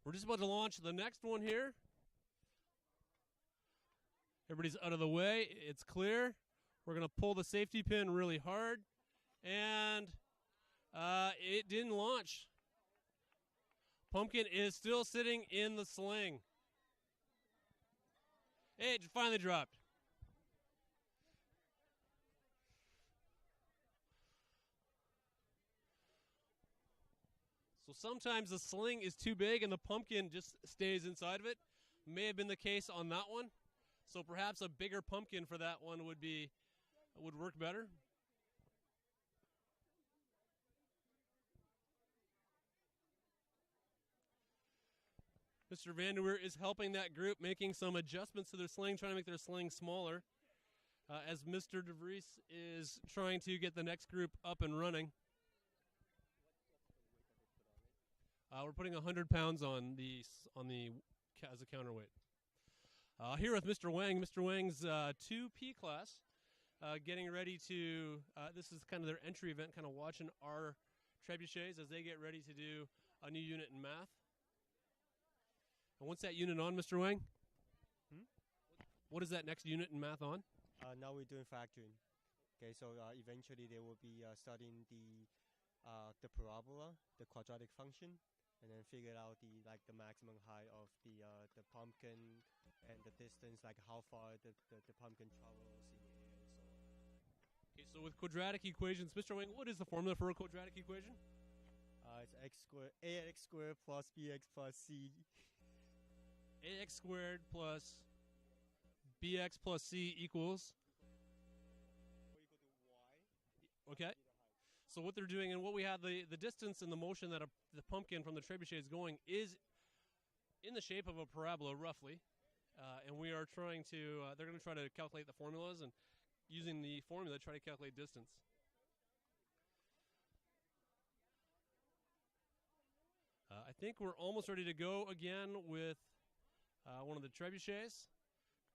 We're just about to launch the next one here. Everybody's out of the way. It's clear. We're going to pull the safety pin really hard. And it didn't launch. Pumpkin is still sitting in the sling. Hey, it finally dropped. So sometimes the sling is too big and the pumpkin just stays inside of it. May have been the case on that one. So perhaps a bigger pumpkin for that one would work better. Mr. Vanderweer is helping that group, making some adjustments to their sling, trying to make their sling smaller, as Mr. DeVries is trying to get the next group up and running. We're putting 100 pounds on the as a counterweight. Here with Mr. Wang. Mr. Wang's 2P class, getting ready to. This is kind of their entry event, kind of watching our trebuchets as they get ready to do a new unit in math. And what's that unit on, Mr. Wang? What is that next unit in math on? Now we're doing factoring. Okay, so eventually they will be studying the parabola, the quadratic function, and then figure out the maximum height of the pumpkin and the distance, like how far the pumpkin travels in the air and so on. Okay, so with quadratic equations, Mr. Wang, what is the formula for a quadratic equation? It's ax squared plus bx plus c. Ax squared plus bx plus c equals? Or equal to y. Okay. So what they're doing, and what we have, the distance and the motion that the pumpkin from the trebuchet is going is in the shape of a parabola, roughly. And we are trying to, they're going to try to calculate the formulas, and using the formula, try to calculate distance. I think we're almost ready to go again with one of the trebuchets.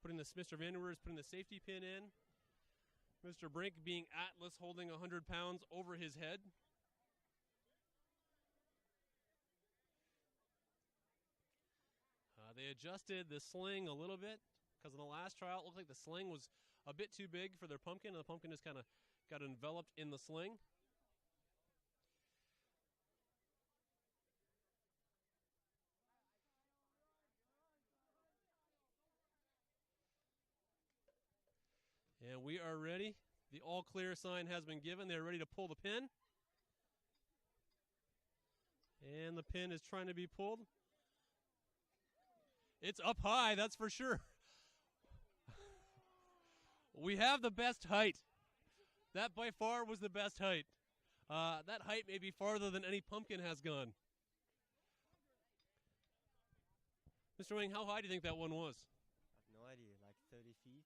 Mr. Vanderweer is putting the safety pin in. Mr. Brink being Atlas, holding 100 pounds over his head. They adjusted the sling a little bit because in the last trial it looked like the sling was a bit too big for their pumpkin, and the pumpkin just kind of got enveloped in the sling. And we are ready. The all clear sign has been given. They're ready to pull the pin. And the pin is trying to be pulled. It's up high, that's for sure. We have the best height. That by far was the best height. That height may be farther than any pumpkin has gone. Mr. Wang, how high do you think that one was? I have no idea, like 30 feet.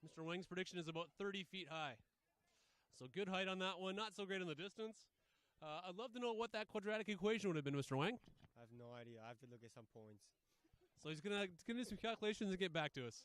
Mr. Wang's prediction is about 30 feet high. So good height on that one, not so great on the distance. I'd love to know what that quadratic equation would have been, Mr. Wang. I have no idea. I have to look at some points. So he's going to do some calculations and get back to us.